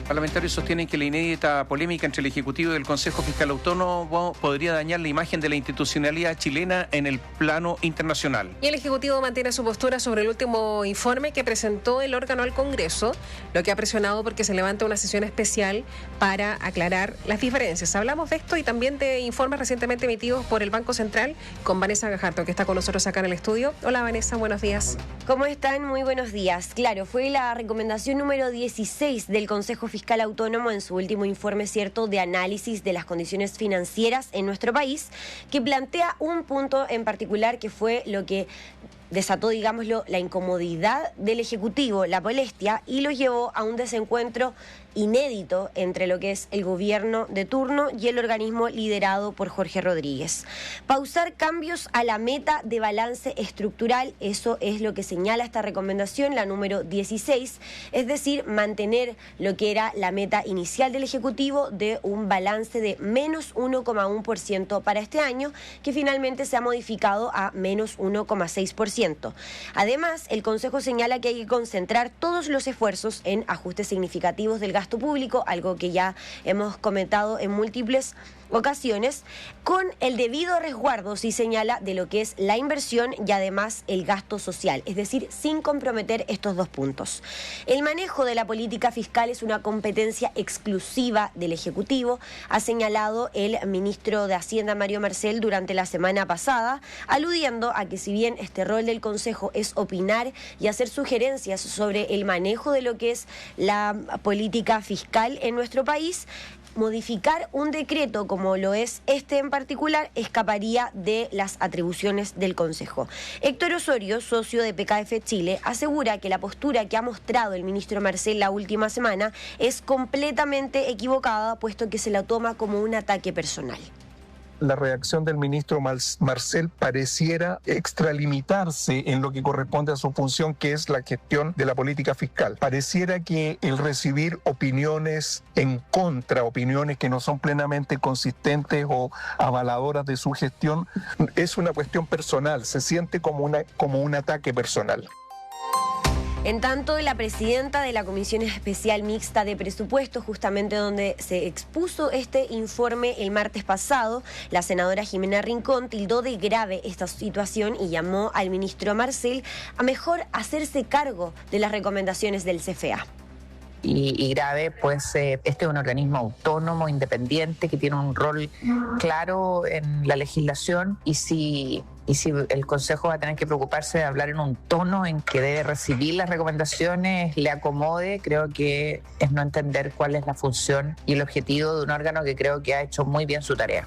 Parlamentarios sostienen que la inédita polémica entre el Ejecutivo y el Consejo Fiscal Autónomo podría dañar la imagen de la institucionalidad chilena en el plano internacional. Y el Ejecutivo mantiene su postura sobre el último informe que presentó el órgano al Congreso, lo que ha presionado porque se levanta una sesión especial para aclarar las diferencias. Hablamos de esto y también de informes recientemente emitidos por el Banco Central con Vanessa Gajardo, que está con nosotros acá en el estudio. Hola Vanessa, buenos días. ¿Cómo están? Muy buenos días. Claro, fue la recomendación número 16 del Consejo Fiscal Autónomo en su último informe, cierto, de análisis de las condiciones financieras en nuestro país, que plantea un punto en particular que fue lo que desató, digámoslo, la incomodidad del Ejecutivo, la molestia, y lo llevó a un desencuentro inédito entre lo que es el gobierno de turno y el organismo liderado por Jorge Rodríguez. Pausar cambios a la meta de balance estructural, eso es lo que señala esta recomendación, la número 16, es decir, mantener lo que era la meta inicial del Ejecutivo de un balance de menos 1,1% para este año, que finalmente se ha modificado a menos 1,6%. Además, el Consejo señala que hay que concentrar todos los esfuerzos en ajustes significativos del gasto público, algo que ya hemos comentado en múltiples ocasiones, con el debido resguardo, sí señala, de lo que es la inversión y además el gasto social, es decir, sin comprometer estos dos puntos. El manejo de la política fiscal es una competencia exclusiva del Ejecutivo, ha señalado el ministro de Hacienda, Mario Marcel, durante la semana pasada, aludiendo a que si bien este rol del Consejo es opinar y hacer sugerencias sobre el manejo de lo que es la política fiscal en nuestro país, modificar un decreto como lo es este en particular escaparía de las atribuciones del Consejo. Héctor Osorio, socio de PKF Chile, asegura que la postura que ha mostrado el ministro Marcel la última semana es completamente equivocada, puesto que se la toma como un ataque personal. La reacción del ministro Marcel pareciera extralimitarse en lo que corresponde a su función, que es la gestión de la política fiscal. Pareciera que el recibir opiniones en contra, opiniones que no son plenamente consistentes o avaladoras de su gestión, es una cuestión personal, se siente como un ataque personal. En tanto, la presidenta de la Comisión Especial Mixta de Presupuestos, justamente donde se expuso este informe el martes pasado, la senadora Jimena Rincón tildó de grave esta situación y llamó al ministro Marcel a mejor hacerse cargo de las recomendaciones del CFA. Y grave, pues este es un organismo autónomo, independiente, que tiene un rol claro en la legislación y si el Consejo va a tener que preocuparse de hablar en un tono en que debe recibir las recomendaciones, le acomode, creo que es no entender cuál es la función y el objetivo de un órgano que creo que ha hecho muy bien su tarea.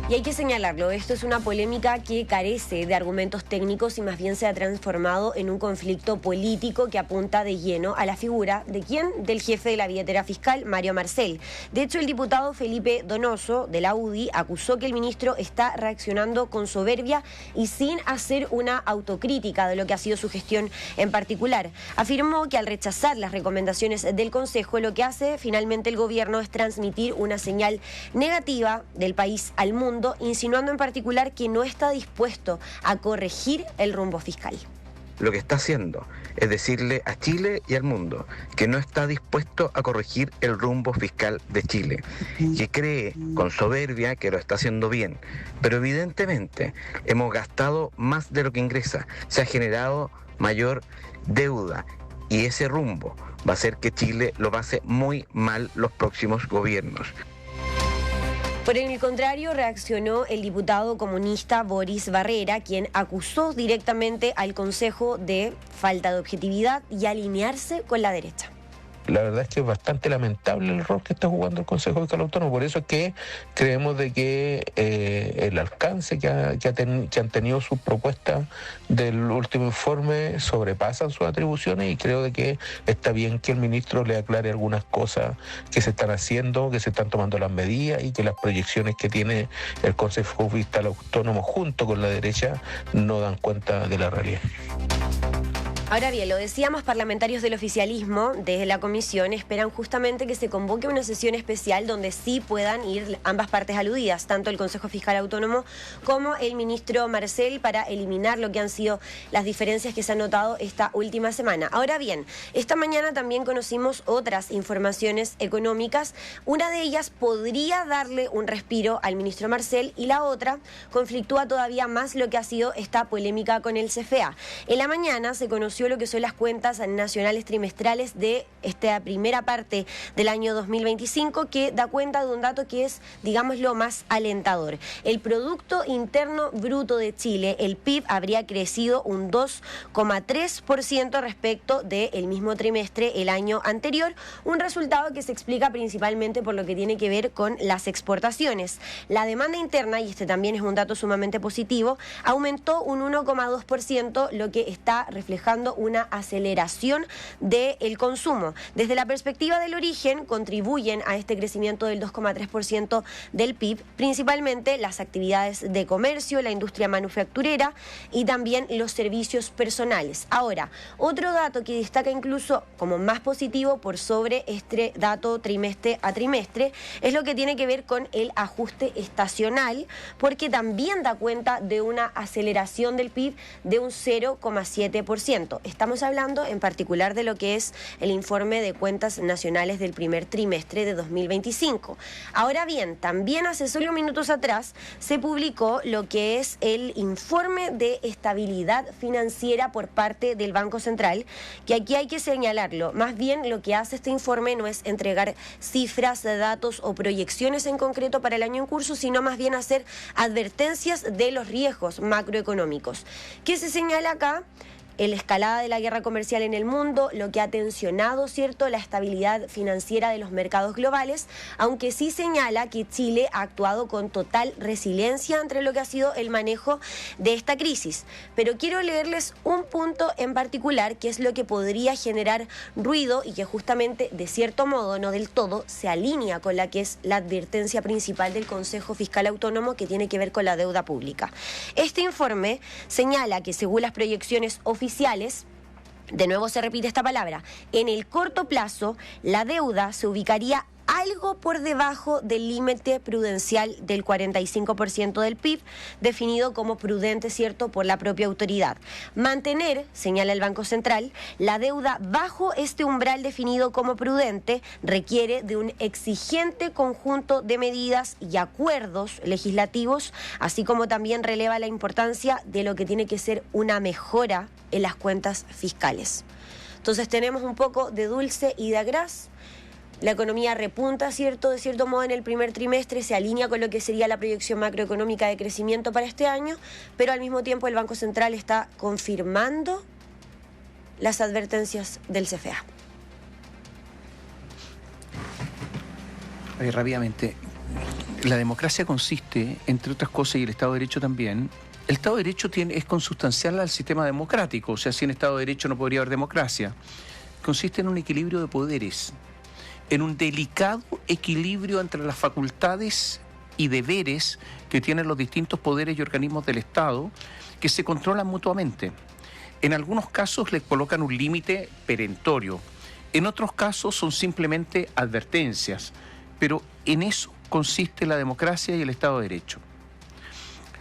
Y hay que señalarlo, esto es una polémica que carece de argumentos técnicos y más bien se ha transformado en un conflicto político que apunta de lleno a la figura de ¿quién? Del jefe de la billetera fiscal, Mario Marcel. De hecho, el diputado Felipe Donoso, de la UDI, acusó que el ministro está reaccionando con soberbia y sin hacer una autocrítica de lo que ha sido su gestión en particular. Afirmó que al rechazar las recomendaciones del Consejo, lo que hace finalmente el gobierno es transmitir una señal negativa del país al mundo, insinuando en particular que no está dispuesto a corregir el rumbo fiscal. Lo que está haciendo es decirle a Chile y al mundo que no está dispuesto a corregir el rumbo fiscal de Chile, que cree con soberbia que lo está haciendo bien, pero evidentemente hemos gastado más de lo que ingresa, se ha generado mayor deuda y ese rumbo va a hacer que Chile lo pase muy mal los próximos gobiernos. Por el contrario, reaccionó el diputado comunista Boris Barrera, quien acusó directamente al Consejo de falta de objetividad y alinearse con la derecha. La verdad es que es bastante lamentable el rol que está jugando el Consejo Fiscal Autónomo. Por eso es que creemos de que el alcance que han tenido sus propuestas del último informe sobrepasan sus atribuciones y creo de que está bien que el ministro le aclare algunas cosas que se están haciendo, que se están tomando las medidas y que las proyecciones que tiene el Consejo Fiscal Autónomo junto con la derecha no dan cuenta de la realidad. Ahora bien, lo decíamos, parlamentarios del oficialismo desde la comisión esperan justamente que se convoque una sesión especial donde sí puedan ir ambas partes aludidas, tanto el Consejo Fiscal Autónomo como el ministro Marcel, para eliminar lo que han sido las diferencias que se han notado esta última semana. Ahora bien, esta mañana también conocimos otras informaciones económicas. Una de ellas podría darle un respiro al ministro Marcel y la otra conflictúa todavía más lo que ha sido esta polémica con el CFA. En la mañana se conoció lo que son las cuentas nacionales trimestrales de esta primera parte del año 2025, que da cuenta de un dato que es, digamos, lo más alentador. El Producto Interno Bruto de Chile, el PIB, habría crecido un 2,3% respecto del mismo trimestre el año anterior, un resultado que se explica principalmente por lo que tiene que ver con las exportaciones. La demanda interna, y este también es un dato sumamente positivo, aumentó un 1,2%, lo que está reflejando una aceleración del consumo. Desde la perspectiva del origen, contribuyen a este crecimiento del 2,3% del PIB, principalmente las actividades de comercio, la industria manufacturera y también los servicios personales. Ahora, otro dato que destaca incluso como más positivo por sobre este dato trimestre a trimestre es lo que tiene que ver con el ajuste estacional, porque también da cuenta de una aceleración del PIB de un 0,7%. Estamos hablando en particular de lo que es el informe de cuentas nacionales del primer trimestre de 2025. Ahora bien, también hace solo minutos atrás se publicó lo que es el informe de estabilidad financiera por parte del Banco Central, que aquí hay que señalarlo. Más bien lo que hace este informe no es entregar cifras, datos o proyecciones en concreto para el año en curso, sino más bien hacer advertencias de los riesgos macroeconómicos. ¿Qué se señala acá? La escalada de la guerra comercial en el mundo, lo que ha tensionado, ¿cierto?, la estabilidad financiera de los mercados globales, aunque sí señala que Chile ha actuado con total resiliencia entre lo que ha sido el manejo de esta crisis. Pero quiero leerles un punto en particular, que es lo que podría generar ruido y que justamente, de cierto modo, no del todo, se alinea con la que es la advertencia principal del Consejo Fiscal Autónomo, que tiene que ver con la deuda pública. Este informe señala que, según las proyecciones oficiales, de nuevo se repite esta palabra, en el corto plazo la deuda se ubicaría algo por debajo del límite prudencial del 45% del PIB, definido como prudente, ¿cierto?, por la propia autoridad. Mantener, señala el Banco Central, la deuda bajo este umbral definido como prudente requiere de un exigente conjunto de medidas y acuerdos legislativos, así como también releva la importancia de lo que tiene que ser una mejora en las cuentas fiscales. Entonces tenemos un poco de dulce y de agraz. La economía repunta, ¿cierto?, de cierto modo en el primer trimestre, se alinea con lo que sería la proyección macroeconómica de crecimiento para este año, pero al mismo tiempo el Banco Central está confirmando las advertencias del CFA. Rápidamente, la democracia consiste, entre otras cosas, y el Estado de Derecho también. El Estado de Derecho es consustancial al sistema democrático, o sea, sin Estado de Derecho no podría haber democracia. Consiste en un equilibrio de poderes, en un delicado equilibrio entre las facultades y deberes que tienen los distintos poderes y organismos del Estado, que se controlan mutuamente. En algunos casos les colocan un límite perentorio, en otros casos son simplemente advertencias, pero en eso consiste la democracia y el Estado de Derecho.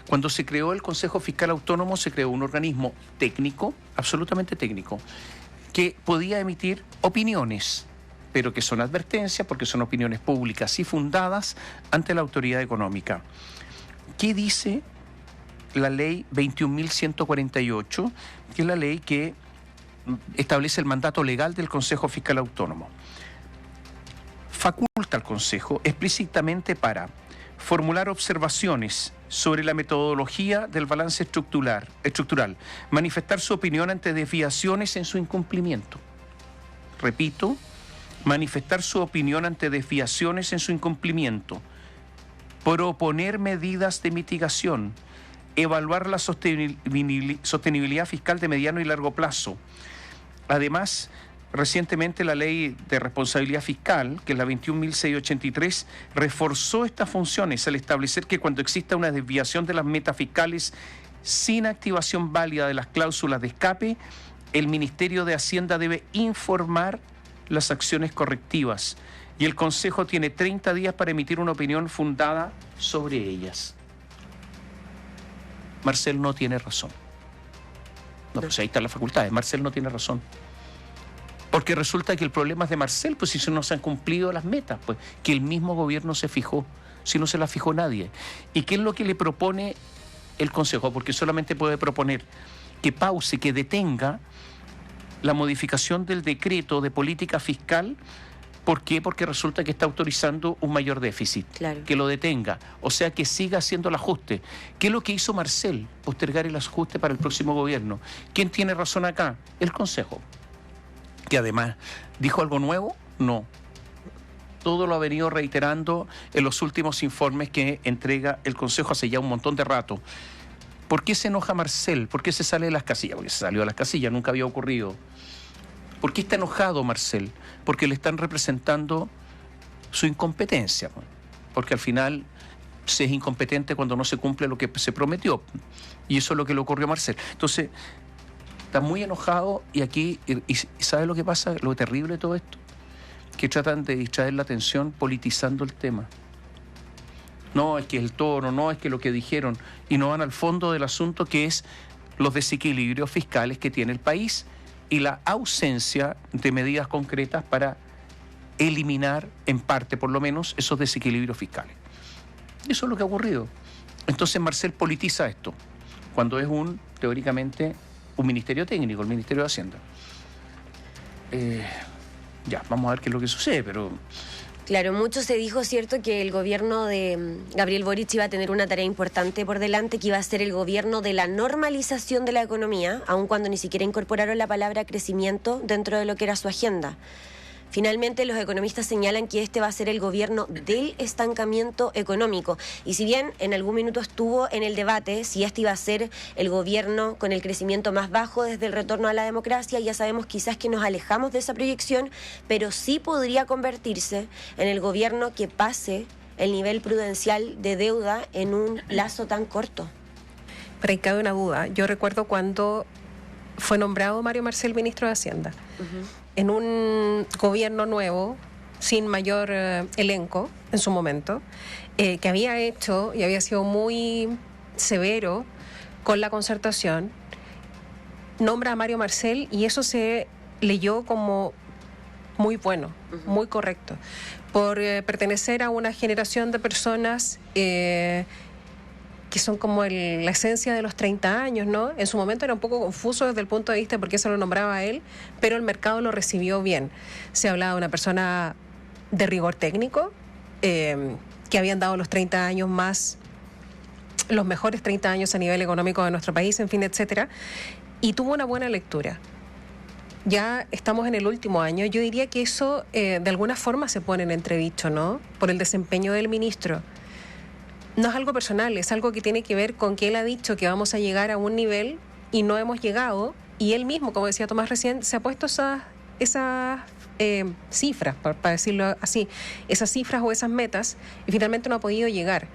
Cuando se creó el Consejo Fiscal Autónomo, se creó un organismo técnico, absolutamente técnico, que podía emitir opiniones, pero que son advertencias porque son opiniones públicas y fundadas ante la autoridad económica. ¿Qué dice la ley 21.148, que es la ley que establece el mandato legal del Consejo Fiscal Autónomo? Faculta al Consejo explícitamente para formular observaciones sobre la metodología del balance estructural, manifestar su opinión ante desviaciones en su incumplimiento. Repito, manifestar su opinión ante desviaciones en su incumplimiento, proponer medidas de mitigación, evaluar la sostenibilidad fiscal de mediano y largo plazo. Además, recientemente la ley de responsabilidad fiscal, que es la 21.683, reforzó estas funciones al establecer que cuando exista una desviación de las metas fiscales sin activación válida de las cláusulas de escape, el Ministerio de Hacienda debe informar las acciones correctivas y el Consejo tiene 30 días para emitir una opinión fundada sobre ellas. Marcel no tiene razón. No, pues ahí están las facultades. Marcel no tiene razón. Porque resulta que el problema es de Marcel, pues si no se han cumplido las metas, pues que el mismo gobierno se fijó, si no se las fijó nadie. ¿Y qué es lo que le propone el Consejo? Porque solamente puede proponer que pause, que detenga la modificación del decreto de política fiscal. ¿Por qué? Porque resulta que está autorizando un mayor déficit. Claro. Que lo detenga. O sea, que siga haciendo el ajuste. ¿Qué es lo que hizo Marcel? Postergar el ajuste para el próximo gobierno. ¿Quién tiene razón acá? El Consejo. Que además, ¿dijo algo nuevo? No. Todo lo ha venido reiterando en los últimos informes que entrega el Consejo hace ya un montón de rato. ¿Por qué se enoja Marcel? ¿Por qué se sale de las casillas? Porque se salió de las casillas, nunca había ocurrido. ¿Por qué está enojado Marcel? Porque le están representando su incompetencia. Porque al final se es incompetente cuando no se cumple lo que se prometió. Y eso es lo que le ocurrió a Marcel. Entonces, está muy enojado y aquí, y ¿sabe lo que pasa? Lo terrible de todo esto, que tratan de distraer la atención politizando el tema. No, es que el tono, no, es que lo que dijeron, y no van al fondo del asunto, que es los desequilibrios fiscales que tiene el país y la ausencia de medidas concretas para eliminar, en parte por lo menos, esos desequilibrios fiscales. Eso es lo que ha ocurrido. Entonces Marcel politiza esto, cuando es teóricamente, un ministerio técnico, el Ministerio de Hacienda. Ya, vamos a ver qué es lo que sucede, pero... Claro, mucho se dijo, cierto, que el gobierno de Gabriel Boric iba a tener una tarea importante por delante, que iba a ser el gobierno de la normalización de la economía, aun cuando ni siquiera incorporaron la palabra crecimiento dentro de lo que era su agenda. Finalmente, los economistas señalan que este va a ser el gobierno del estancamiento económico. Y si bien en algún minuto estuvo en el debate si este iba a ser el gobierno con el crecimiento más bajo desde el retorno a la democracia, ya sabemos quizás que nos alejamos de esa proyección, pero sí podría convertirse en el gobierno que pase el nivel prudencial de deuda en un plazo tan corto. Pero ahí cabe una duda. Yo recuerdo cuando fue nombrado Mario Marcel ministro de Hacienda. En un gobierno nuevo, sin mayor elenco en su momento, que había hecho y había sido muy severo con la concertación, nombra a Mario Marcel y eso se leyó como muy bueno, muy correcto, por pertenecer a una generación de personas que son como la esencia de los 30 años, ¿no? En su momento era un poco confuso desde el punto de vista de por qué se lo nombraba a él, pero el mercado lo recibió bien. Se hablaba de una persona de rigor técnico, que habían dado los 30 años más, los mejores 30 años a nivel económico de nuestro país, en fin, etcétera, y tuvo una buena lectura. Ya estamos en el último año. Yo diría que eso de alguna forma se pone en entredicho, ¿no? Por el desempeño del ministro. No es algo personal, es algo que tiene que ver con que él ha dicho que vamos a llegar a un nivel y no hemos llegado, y él mismo, como decía Tomás recién, se ha puesto esas cifras, para decirlo así, esas cifras o esas metas, y finalmente no ha podido llegar.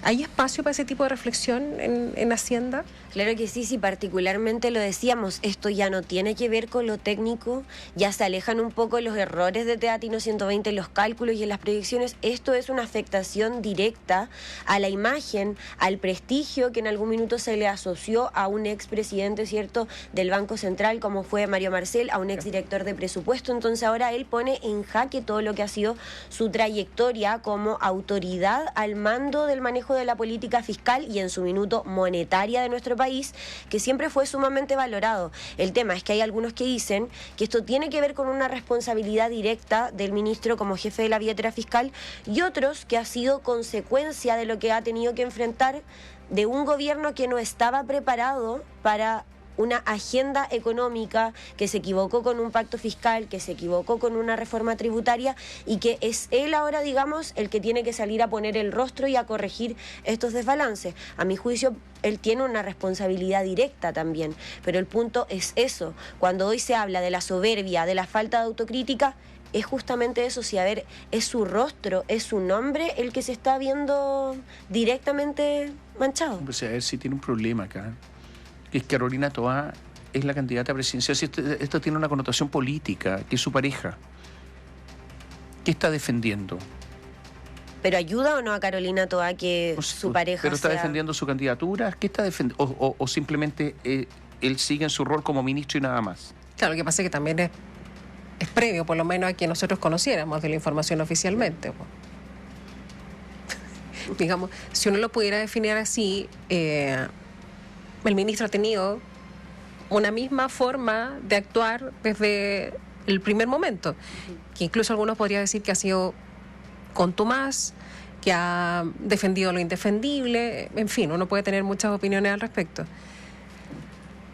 ¿Hay espacio para ese tipo de reflexión en Hacienda? Claro que sí, particularmente lo decíamos, esto ya no tiene que ver con lo técnico, ya se alejan un poco los errores de Teatino 120 en los cálculos y en las proyecciones. Esto es una afectación directa a la imagen, al prestigio que en algún minuto se le asoció a un expresidente, ¿cierto?, del Banco Central, como fue Mario Marcel, a un exdirector de presupuesto. Entonces ahora él pone en jaque todo lo que ha sido su trayectoria como autoridad al mando del manejo de la política fiscal y en su minuto monetaria de nuestro país, que siempre fue sumamente valorado. El tema es que hay algunos que dicen que esto tiene que ver con una responsabilidad directa del ministro como jefe de la billetera fiscal, y otros que ha sido consecuencia de lo que ha tenido que enfrentar de un gobierno que no estaba preparado para una agenda económica, que se equivocó con un pacto fiscal, que se equivocó con una reforma tributaria, y que es él ahora, digamos, el que tiene que salir a poner el rostro y a corregir estos desbalances. A mi juicio, él tiene una responsabilidad directa también, pero el punto es eso. Cuando hoy se habla de la soberbia, de la falta de autocrítica, es justamente eso. Si, a ver, es su rostro, es su nombre el que se está viendo directamente manchado. Pues a ver si tiene un problema acá. Es Carolina Toá es la candidata presidencial. Si esto tiene una connotación política, que es su pareja. ¿Qué está defendiendo? ¿Pero ayuda o no a Carolina Toá que su pareja ¿Pero está sea... defendiendo su candidatura? ¿Qué está defendiendo? ¿O simplemente él sigue en su rol como ministro y nada más? Claro, lo que pasa es que también es previo, por lo menos a que nosotros conociéramos de la información oficialmente. Digamos, si uno lo pudiera definir así, el ministro ha tenido una misma forma de actuar desde el primer momento, que incluso algunos podrían decir que ha sido contumaz, que ha defendido lo indefendible, en fin, uno puede tener muchas opiniones al respecto.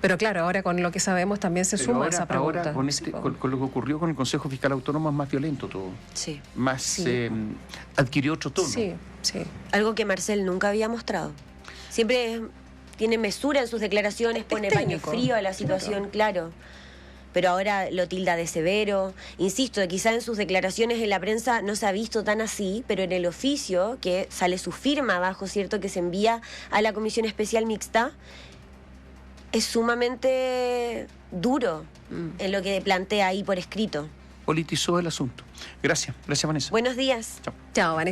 Pero claro, ahora con lo que sabemos también se suma ahora, esa pregunta. Ahora con lo que ocurrió con el Consejo Fiscal Autónomo es más violento todo. Sí. Más Sí. adquirió otro tono. Sí, sí. Algo que Marcel nunca había mostrado. Siempre tiene mesura en sus declaraciones, pone paño técnico, frío a la situación, claro. Pero ahora lo tilda de severo. Insisto, quizá en sus declaraciones en la prensa no se ha visto tan así, pero en el oficio, que sale su firma abajo, ¿cierto?, que se envía a la Comisión Especial Mixta, es sumamente duro en lo que plantea ahí por escrito. Politizó el asunto. Gracias, Vanessa. Buenos días. Chao. Chao, Vanessa.